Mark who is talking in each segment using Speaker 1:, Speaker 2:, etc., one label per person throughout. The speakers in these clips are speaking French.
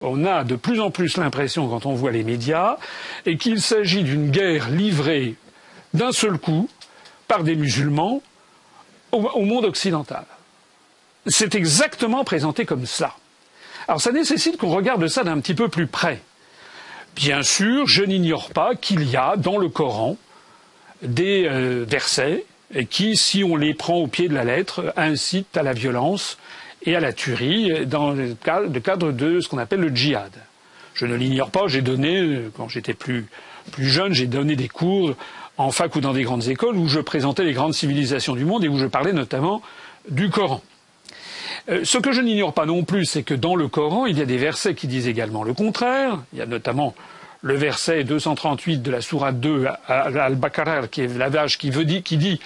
Speaker 1: on a de plus en plus l'impression, quand on voit les médias, et qu'il s'agit d'une guerre livrée d'un seul coup par des musulmans au monde occidental. C'est exactement présenté comme cela. Alors ça nécessite qu'on regarde ça d'un petit peu plus près. Bien sûr, je n'ignore pas qu'il y a dans le Coran des versets qui, si on les prend au pied de la lettre, incitent à la violence et à la tuerie dans le cadre de ce qu'on appelle le djihad. Je ne l'ignore pas, j'ai donné, quand j'étais plus jeune, j'ai donné des cours en fac ou dans des grandes écoles où je présentais les grandes civilisations du monde et où je parlais notamment du Coran. Ce que je n'ignore pas non plus, c'est que dans le Coran, il y a des versets qui disent également le contraire. Il y a notamment le verset 238 de la sourate 2 Al-Baqarah, qui est la vache qui dit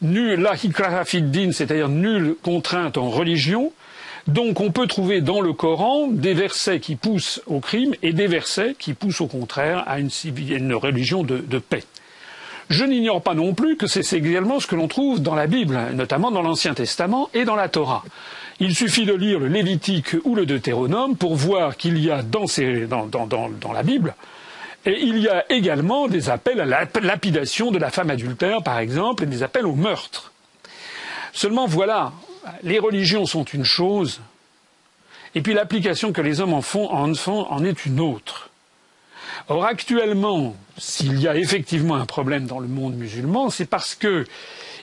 Speaker 1: nul la ikraha fid din, c'est-à-dire nulle contrainte en religion. Donc on peut trouver dans le Coran des versets qui poussent au crime et des versets qui poussent au contraire à une religion de paix. Je n'ignore pas non plus que c'est également ce que l'on trouve dans la Bible, notamment dans l'Ancien Testament et dans la Torah. Il suffit de lire le Lévitique ou le Deutéronome pour voir qu'il y a dans la Bible, et il y a également des appels à la lapidation de la femme adultère, par exemple, et des appels au meurtre. Seulement voilà, les religions sont une chose, et puis l'application que les hommes en font en est une autre. Or, actuellement, s'il y a effectivement un problème dans le monde musulman, c'est parce que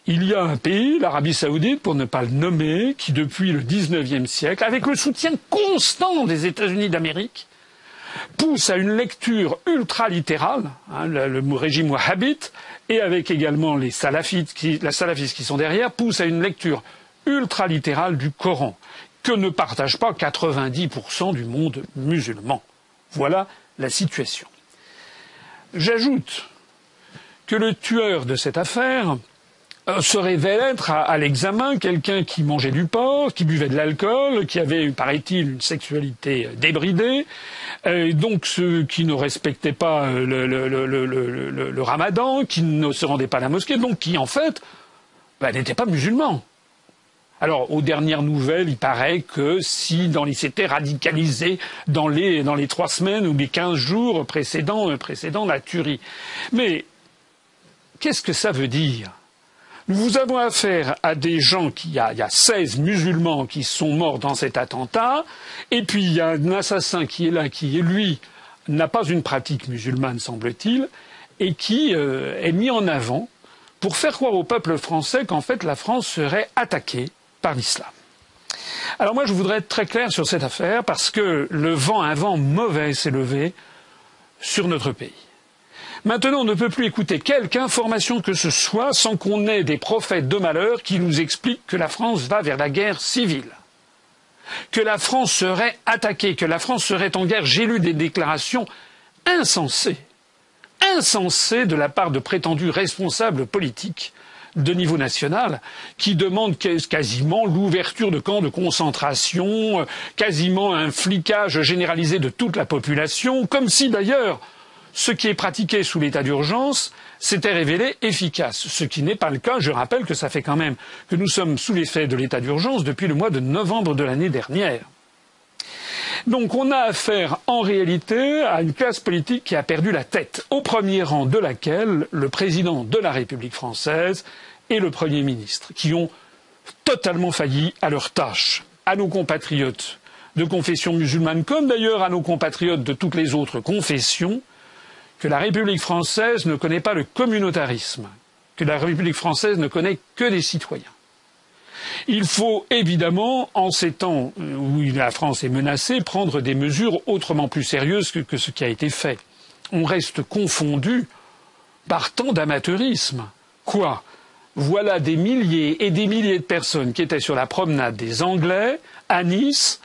Speaker 1: il y a un pays, l'Arabie Saoudite, pour ne pas le nommer, qui depuis le XIXe siècle, avec le soutien constant des États-Unis d'Amérique, pousse à une lecture ultralittérale, le régime wahhabite, et avec également les salafistes qui sont derrière, pousse à une lecture ultralittérale du Coran, que ne partagent pas 90% du monde musulman. Voilà la situation. J'ajoute que le tueur de cette affaire se révèle être à l'examen quelqu'un qui mangeait du porc, qui buvait de l'alcool, qui avait, paraît-il, une sexualité débridée, donc qui ne respectait pas le ramadan, qui ne se rendait pas à la mosquée, donc qui en fait n'était pas musulman. Alors, aux dernières nouvelles, il paraît que il s'était radicalisé dans les 3 semaines ou les 15 jours précédant la tuerie. Mais qu'est-ce que ça veut dire ? Nous avons affaire à des gens il y a 16 musulmans qui sont morts dans cet attentat, et puis il y a un assassin qui est là, qui, lui, n'a pas une pratique musulmane, semble-t-il, et qui est mis en avant pour faire croire au peuple français qu'en fait la France serait attaquée par l'islam. Alors moi je voudrais être très clair sur cette affaire parce que un vent mauvais s'est levé sur notre pays. Maintenant, on ne peut plus écouter quelque information que ce soit sans qu'on ait des prophètes de malheur qui nous expliquent que la France va vers la guerre civile, que la France serait attaquée, que la France serait en guerre. J'ai lu des déclarations insensées de la part de prétendus responsables politiques de niveau national qui demandent quasiment l'ouverture de camps de concentration, quasiment un flicage généralisé de toute la population, comme si d'ailleurs ce qui est pratiqué sous l'état d'urgence s'était révélé efficace, ce qui n'est pas le cas. Je rappelle que ça fait quand même que nous sommes sous l'effet de l'état d'urgence depuis le mois de novembre de l'année dernière. Donc on a affaire en réalité à une classe politique qui a perdu la tête, au premier rang de laquelle le président de la République française et le Premier ministre, qui ont totalement failli à leur tâche, à nos compatriotes de confession musulmane, comme d'ailleurs à nos compatriotes de toutes les autres confessions, que la République française ne connaît pas le communautarisme, que la République française ne connaît que des citoyens. Il faut évidemment, en ces temps où la France est menacée, prendre des mesures autrement plus sérieuses que ce qui a été fait. On reste confondu par tant d'amateurisme. Quoi ? Voilà des milliers et des milliers de personnes qui étaient sur la promenade des Anglais, à Nice,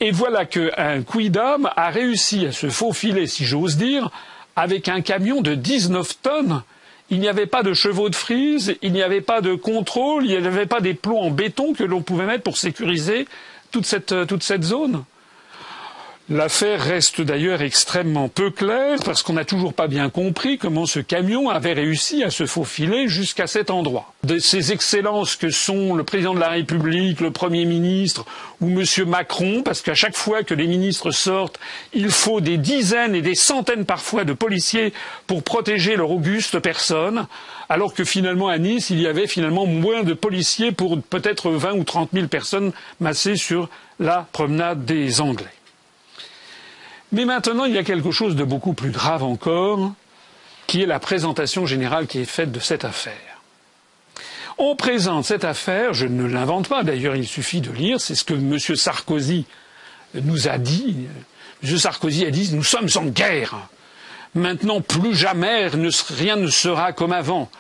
Speaker 1: et voilà qu'un quidam a réussi à se faufiler, si j'ose dire, avec un camion de 19 tonnes. Il n'y avait pas de chevaux de frise, il n'y avait pas de contrôle, il n'y avait pas des plombs en béton que l'on pouvait mettre pour sécuriser toute cette zone. L'affaire reste d'ailleurs extrêmement peu claire parce qu'on n'a toujours pas bien compris comment ce camion avait réussi à se faufiler jusqu'à cet endroit. De ces excellences que sont le président de la République, le Premier ministre ou M. Macron, parce qu'à chaque fois que les ministres sortent, il faut des dizaines et des centaines parfois de policiers pour protéger leur auguste personne, alors que finalement à Nice, il y avait finalement moins de policiers pour peut-être 20 ou 30 000 personnes massées sur la promenade des Anglais. Mais maintenant, il y a quelque chose de beaucoup plus grave encore, qui est la présentation générale qui est faite de cette affaire. On présente cette affaire, je ne l'invente pas, d'ailleurs il suffit de lire, c'est ce que M. Sarkozy nous a dit. M. Sarkozy a dit « Nous sommes en guerre. Maintenant, plus jamais, rien ne sera comme avant. »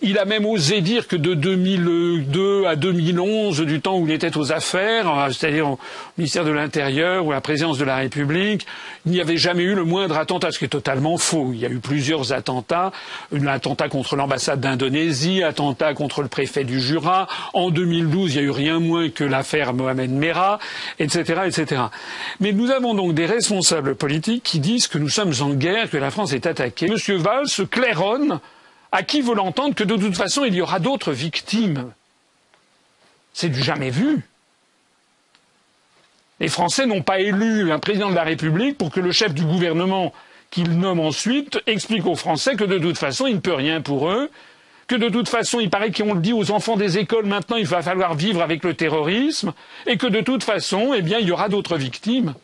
Speaker 1: Il a même osé dire que de 2002 à 2011, du temps où il était aux affaires, c'est-à-dire au ministère de l'Intérieur ou à la présidence de la République, il n'y avait jamais eu le moindre attentat, ce qui est totalement faux. Il y a eu plusieurs attentats, un attentat contre l'ambassade d'Indonésie, attentat contre le préfet du Jura. En 2012, il n'y a eu rien moins que l'affaire Mohamed Merah, etc., etc. Mais nous avons donc des responsables politiques qui disent que nous sommes en guerre, que la France est attaquée. Monsieur Valls se claironne. À qui veut l'entendre que de toute façon il y aura d'autres victimes? C'est du jamais vu. Les Français n'ont pas élu un président de la République pour que le chef du gouvernement qu'il nomme ensuite explique aux Français que de toute façon il ne peut rien pour eux, que de toute façon il paraît qu'on le dit aux enfants des écoles maintenant il va falloir vivre avec le terrorisme et que de toute façon il y aura d'autres victimes.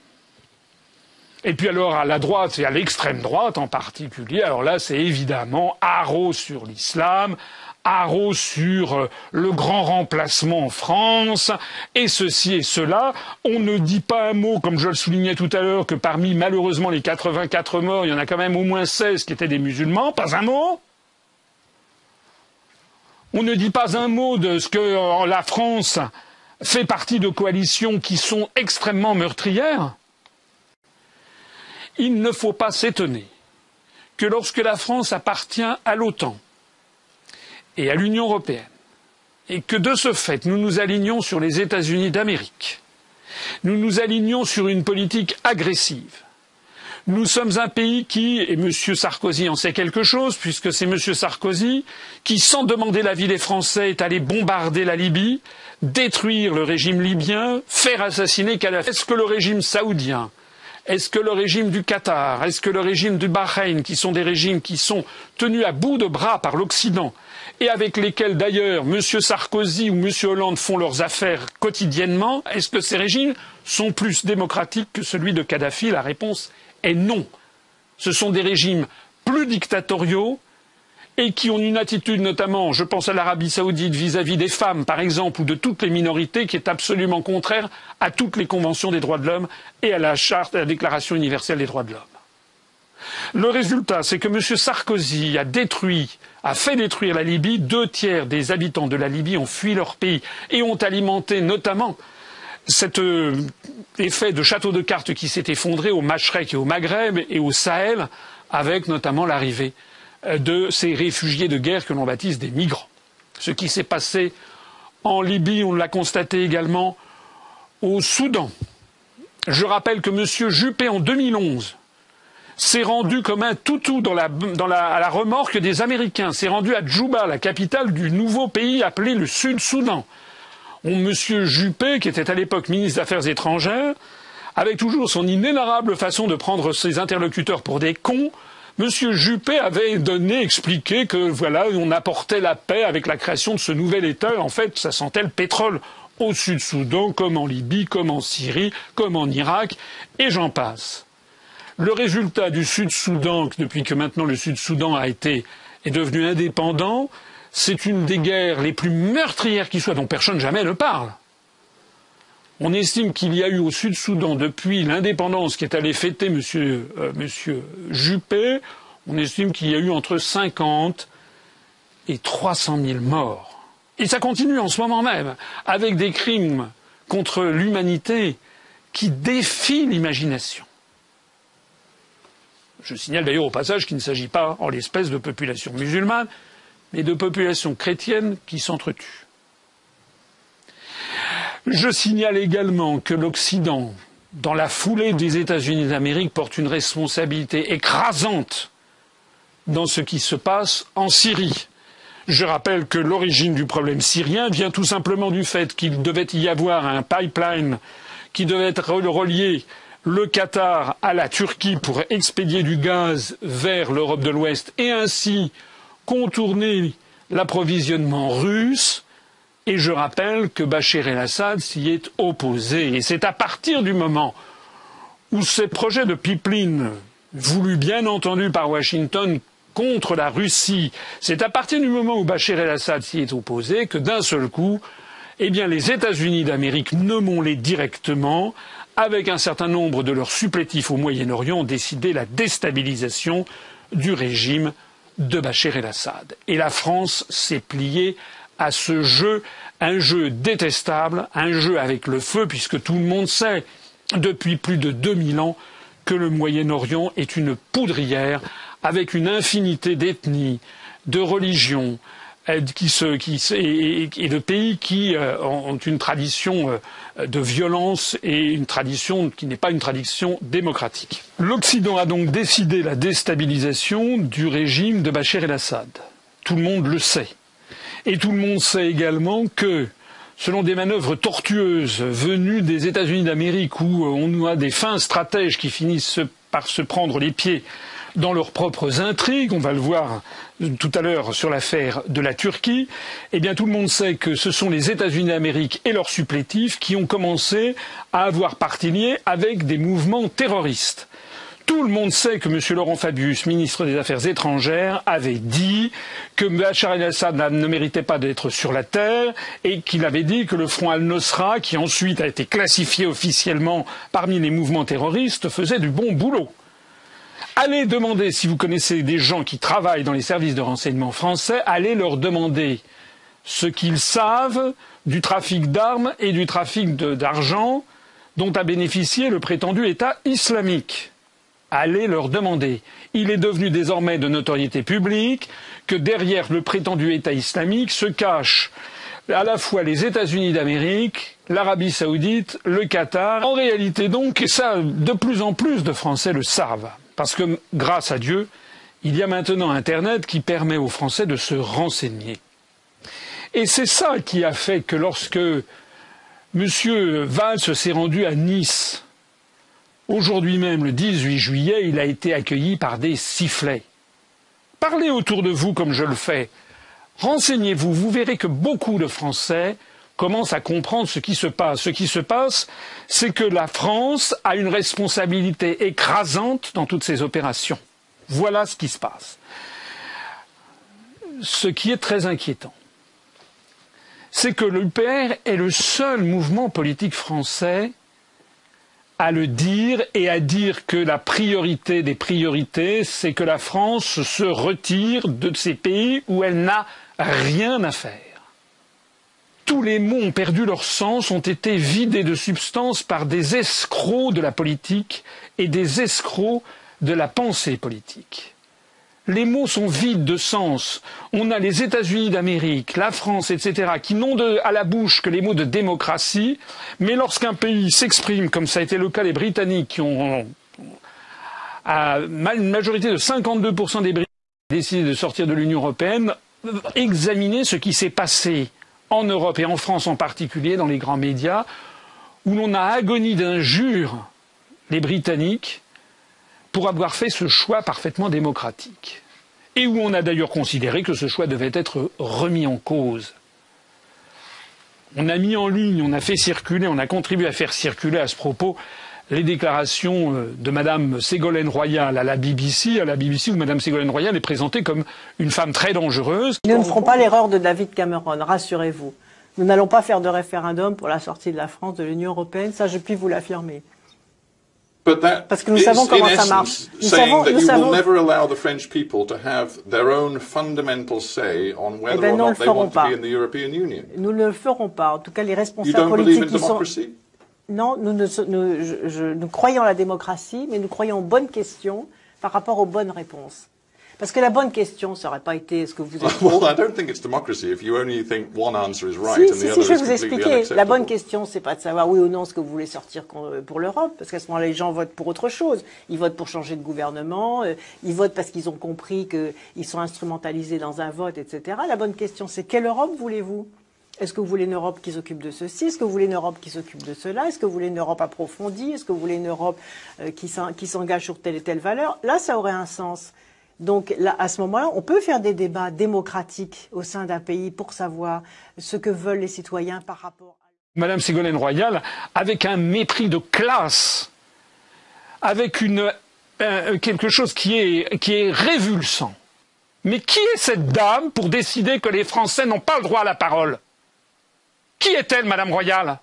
Speaker 1: Et puis alors à la droite et à l'extrême droite en particulier, alors là c'est évidemment haro sur l'islam, haro sur le grand remplacement en France, et ceci et cela. On ne dit pas un mot, comme je le soulignais tout à l'heure, que parmi malheureusement les 84 morts, il y en a quand même au moins 16 qui étaient des musulmans, pas un mot. On ne dit pas un mot de ce que la France fait partie de coalitions qui sont extrêmement meurtrières. Il ne faut pas s'étonner que lorsque la France appartient à l'OTAN et à l'Union européenne, et que de ce fait nous nous alignons sur les États-Unis d'Amérique, nous nous alignons sur une politique agressive. Nous sommes un pays qui, et M. Sarkozy en sait quelque chose, puisque c'est M. Sarkozy qui, sans demander l'avis des Français, est allé bombarder la Libye, détruire le régime libyen, faire assassiner Kadhafi. Est-ce que le régime saoudien, est-ce que le régime du Qatar, est-ce que le régime du Bahreïn, qui sont des régimes qui sont tenus à bout de bras par l'Occident et avec lesquels d'ailleurs M. Sarkozy ou M. Hollande font leurs affaires quotidiennement, est-ce que ces régimes sont plus démocratiques que celui de Kadhafi? La réponse est non. Ce sont des régimes plus dictatoriaux et qui ont une attitude, notamment, je pense à l'Arabie saoudite vis-à-vis des femmes, par exemple, ou de toutes les minorités, qui est absolument contraire à toutes les conventions des droits de l'homme et à la charte, à la Déclaration universelle des droits de l'homme. Le résultat, c'est que M. Sarkozy a fait détruire la Libye. 2/3 des habitants de la Libye ont fui leur pays et ont alimenté notamment cet effet de château de cartes qui s'est effondré au Machrek et au Maghreb et au Sahel, avec notamment l'arrivée de ces réfugiés de guerre que l'on baptise des migrants. Ce qui s'est passé en Libye, on l'a constaté également au Soudan. Je rappelle que M. Juppé, en 2011, s'est rendu comme un toutou à la remorque des Américains, s'est rendu à Djouba, la capitale du nouveau pays appelé le Sud-Soudan. M. Juppé, qui était à l'époque ministre des Affaires étrangères, avec toujours son inénarrable façon de prendre ses interlocuteurs pour des cons, M. Juppé avait expliqué que voilà, on apportait la paix avec la création de ce nouvel État. En fait, ça sentait le pétrole au Sud-Soudan, comme en Libye, comme en Syrie, comme en Irak, et j'en passe. Le résultat du Sud-Soudan, depuis que maintenant le Sud-Soudan est devenu indépendant, c'est une des guerres les plus meurtrières qui soit, dont personne jamais ne parle. On estime qu'il y a eu au Sud-Soudan, depuis l'indépendance qui est allé fêter M. Juppé, on estime qu'il y a eu entre 50 et 300 000 morts. Et ça continue en ce moment même, avec des crimes contre l'humanité qui défient l'imagination. Je signale d'ailleurs au passage qu'il ne s'agit pas, en l'espèce, de populations musulmanes, mais de populations chrétiennes qui s'entretuent. Je signale également que l'Occident dans la foulée des États-Unis d'Amérique, porte une responsabilité écrasante dans ce qui se passe en Syrie. Je rappelle que l'origine du problème syrien vient tout simplement du fait qu'il devait y avoir un pipeline qui devait être relié le Qatar à la Turquie pour expédier du gaz vers l'Europe de l'Ouest et ainsi contourner l'approvisionnement russe. Et je rappelle que Bachar el-Assad s'y est opposé. Et c'est à partir du moment où ces projets de pipeline, voulus bien entendu par Washington contre la Russie, c'est à partir du moment où Bachar el-Assad s'y est opposé que d'un seul coup, eh bien, les États-Unis d'Amérique, nommons-les directement, avec un certain nombre de leurs supplétifs au Moyen-Orient, ont décidé la déstabilisation du régime de Bachar el-Assad. Et la France s'est pliée à ce jeu, un jeu détestable, un jeu avec le feu, puisque tout le monde sait depuis plus de 2000 ans que le Moyen-Orient est une poudrière avec une infinité d'ethnies, de religions, et de pays qui ont une tradition de violence et une tradition qui n'est pas une tradition démocratique. L'Occident a donc décidé la déstabilisation du régime de Bachar el-Assad. Tout le monde le sait. Et tout le monde sait également que, selon des manœuvres tortueuses venues des États-Unis d'Amérique, où on a des fins stratèges qui finissent par se prendre les pieds dans leurs propres intrigues, on va le voir tout à l'heure sur l'affaire de la Turquie, eh bien tout le monde sait que ce sont les États-Unis d'Amérique et leurs supplétifs qui ont commencé à avoir partie liée avec des mouvements terroristes. Tout le monde sait que M. Laurent Fabius, ministre des Affaires étrangères, avait dit que Bachar el-Assad ne méritait pas d'être sur la terre et qu'il avait dit que le Front al-Nosra, qui ensuite a été classifié officiellement parmi les mouvements terroristes, faisait du bon boulot. Allez demander, si vous connaissez des gens qui travaillent dans les services de renseignement français, allez leur demander ce qu'ils savent du trafic d'armes et du trafic d'argent dont a bénéficié le prétendu État islamique. Allez leur demander. Il est devenu désormais de notoriété publique que derrière le prétendu État islamique se cachent à la fois les États-Unis d'Amérique, l'Arabie saoudite, le Qatar. En réalité donc, et ça de plus en plus de Français le savent, parce que grâce à Dieu, il y a maintenant Internet qui permet aux Français de se renseigner. Et c'est ça qui a fait que lorsque M. Valls s'est rendu à Nice, aujourd'hui même, le 18 juillet, il a été accueilli par des sifflets. Parlez autour de vous comme je le fais. Renseignez-vous. Vous verrez que beaucoup de Français commencent à comprendre ce qui se passe. Ce qui se passe, c'est que la France a une responsabilité écrasante dans toutes ces opérations. Voilà ce qui se passe. Ce qui est très inquiétant, c'est que l'UPR est le seul mouvement politique français à le dire et à dire que la priorité des priorités, c'est que la France se retire de ces pays où elle n'a rien à faire. Tous les mots ont perdu leur sens, ont été vidés de substance par des escrocs de la politique et des escrocs de la pensée politique. Les mots sont vides de sens. On a les États-Unis d'Amérique, la France, etc., qui n'ont à la bouche que les mots de démocratie, mais lorsqu'un pays s'exprime, comme ça a été le cas des Britanniques, qui ont à une majorité de 52% des Britanniques décidé de sortir de l'Union européenne, examiner ce qui s'est passé en Europe et en France en particulier, dans les grands médias, où l'on a agonie d'injures les Britanniques pour avoir fait ce choix parfaitement démocratique. Et où on a d'ailleurs considéré que ce choix devait être remis en cause. On a mis en ligne, on a fait circuler, on a contribué à faire circuler à ce propos les déclarations de Madame Ségolène Royal à la BBC où Madame Ségolène Royal est présentée comme une femme très dangereuse.
Speaker 2: Nous ne ferons pas l'erreur de David Cameron, rassurez-vous. Nous n'allons pas faire de référendum pour la sortie de la France de l'Union européenne, ça je puis vous l'affirmer. Parce que nous savons comment ça marche. Nous savons. Eh bien, nous ne le ferons pas. Nous ne le ferons pas. En tout cas, les responsables politiques qui sont. Non, nous croyons en la démocratie, mais nous croyons aux bonnes questions par rapport aux bonnes réponses. Parce que la bonne question, ça n'aurait pas été est-ce que vous êtes
Speaker 3: Well, I don't think it's democracy if you only think one answer is right and the other is
Speaker 2: je vais vous
Speaker 3: completely
Speaker 2: expliquer.
Speaker 3: unacceptable.
Speaker 2: La bonne question, c'est pas de savoir oui ou non ce que vous voulez sortir pour l'Europe, parce qu'à ce moment-là, les gens votent pour autre chose. Ils votent pour changer de gouvernement, ils votent parce qu'ils ont compris qu'ils sont instrumentalisés dans un vote, etc. La bonne question, c'est quelle Europe voulez-vous ? Est-ce que vous voulez une Europe qui s'occupe de ceci? Est-ce que vous voulez une Europe qui s'occupe de cela? Est-ce que vous voulez une Europe approfondie? Est-ce que vous voulez une Europe qui s'engage sur telle et telle valeur? Là, ça aurait un sens. Donc là, à ce moment-là, on peut faire des débats démocratiques au sein d'un pays pour savoir ce que veulent les citoyens par rapport à...
Speaker 1: Madame Ségolène Royal, avec un mépris de classe, avec quelque chose qui est révulsant. Mais qui est cette dame pour décider que les Français n'ont pas le droit à la parole? Qui est-elle, Madame Royal?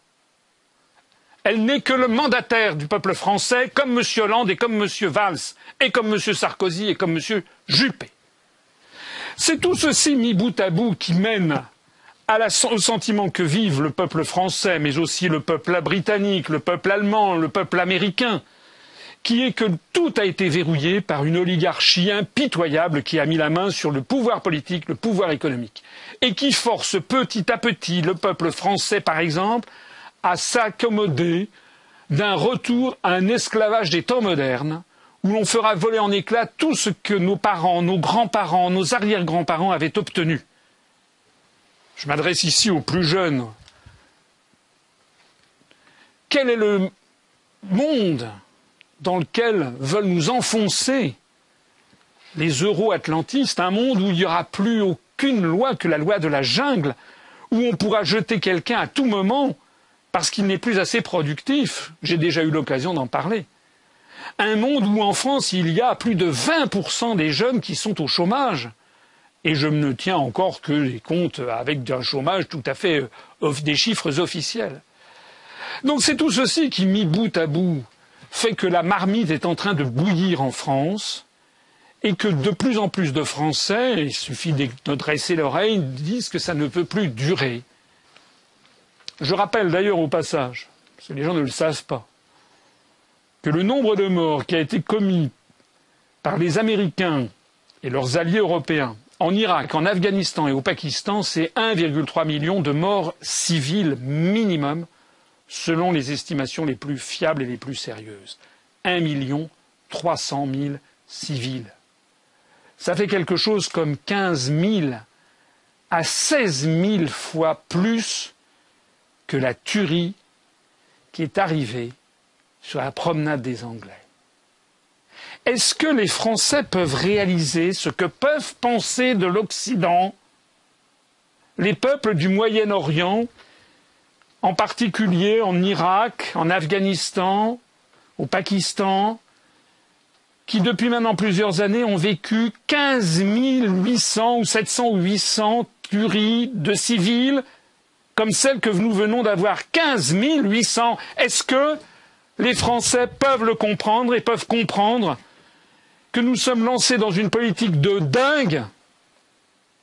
Speaker 1: Elle n'est que le mandataire du peuple français, comme M. Hollande et comme M. Valls, et comme M. Sarkozy et comme M. Juppé. C'est tout ceci mis bout à bout qui mène au sentiment que vive le peuple français, mais aussi le peuple britannique, le peuple allemand, le peuple américain, qui est que tout a été verrouillé par une oligarchie impitoyable qui a mis la main sur le pouvoir politique, le pouvoir économique, et qui force petit à petit le peuple français, par exemple, à s'accommoder d'un retour à un esclavage des temps modernes, où l'on fera voler en éclats tout ce que nos parents, nos grands-parents, nos arrière-grands-parents avaient obtenu. Je m'adresse ici aux plus jeunes. Quel est le monde dans lequel veulent nous enfoncer les euro-atlantistes, un monde où il n'y aura plus aucune loi que la loi de la jungle, où on pourra jeter quelqu'un à tout moment parce qu'il n'est plus assez productif. J'ai déjà eu l'occasion d'en parler. Un monde où en France, il y a plus de 20% des jeunes qui sont au chômage. Et je ne tiens encore que les comptes avec un chômage tout à fait des chiffres officiels. Donc c'est tout ceci qui, mis bout à bout, fait que la marmite est en train de bouillir en France et que de plus en plus de Français, il suffit de dresser l'oreille, disent que ça ne peut plus durer. Je rappelle d'ailleurs au passage, parce que les gens ne le savent pas, que le nombre de morts qui a été commis par les Américains et leurs alliés européens en Irak, en Afghanistan et au Pakistan, c'est 1,3 million de morts civiles minimum, selon les estimations les plus fiables et les plus sérieuses. 1 300 000 civils. Ça fait quelque chose comme 15 000 à 16 000 fois plus que la tuerie qui est arrivée sur la promenade des Anglais. Est-ce que les Français peuvent réaliser ce que peuvent penser de l'Occident les peuples du Moyen-Orient, en particulier en Irak, en Afghanistan, au Pakistan, qui depuis maintenant plusieurs années ont vécu 15 800 ou 700 ou 800 tueries de civils comme celle que nous venons d'avoir, 15 800. Est-ce que les Français peuvent le comprendre et peuvent comprendre que nous sommes lancés dans une politique de dingue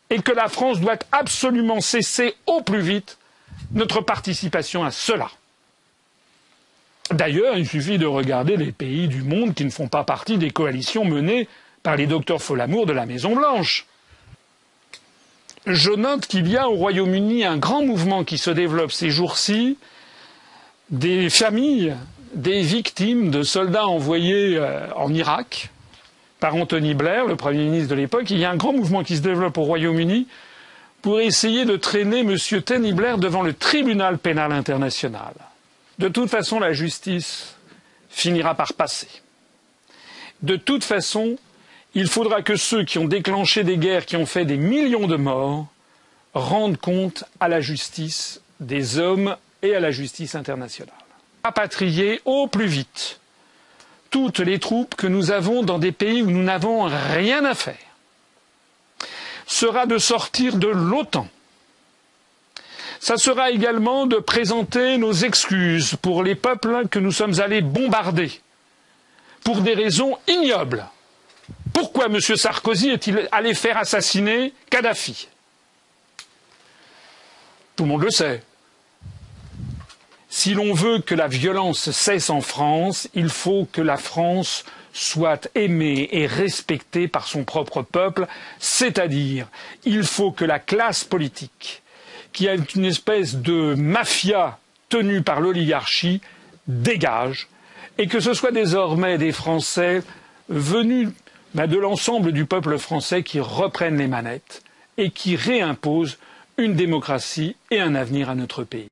Speaker 1: et que la France doit absolument cesser au plus vite notre participation à cela? D'ailleurs, il suffit de regarder les pays du monde qui ne font pas partie des coalitions menées par les docteurs Folamour de la Maison-Blanche. Je note qu'il y a au Royaume-Uni un grand mouvement qui se développe ces jours-ci, des familles, des victimes de soldats envoyés en Irak par Anthony Blair, le Premier ministre de l'époque. Il y a un grand mouvement qui se développe au Royaume-Uni pour essayer de traîner M. Tony Blair devant le tribunal pénal international. De toute façon, la justice finira par passer. De toute façon, il faudra que ceux qui ont déclenché des guerres, qui ont fait des millions de morts, rendent compte à la justice des hommes et à la justice internationale. Rapatrier au plus vite toutes les troupes que nous avons dans des pays où nous n'avons rien à faire sera de sortir de l'OTAN. Ça sera également de présenter nos excuses pour les peuples que nous sommes allés bombarder, pour des raisons ignobles. Pourquoi M. Sarkozy est-il allé faire assassiner Kadhafi? Tout le monde le sait. Si l'on veut que la violence cesse en France, il faut que la France soit aimée et respectée par son propre peuple, c'est-à-dire il faut que la classe politique, qui est une espèce de mafia tenue par l'oligarchie, dégage, et que ce soit désormais des Français venus de l'ensemble du peuple français qui reprennent les manettes et qui réimposent une démocratie et un avenir à notre pays.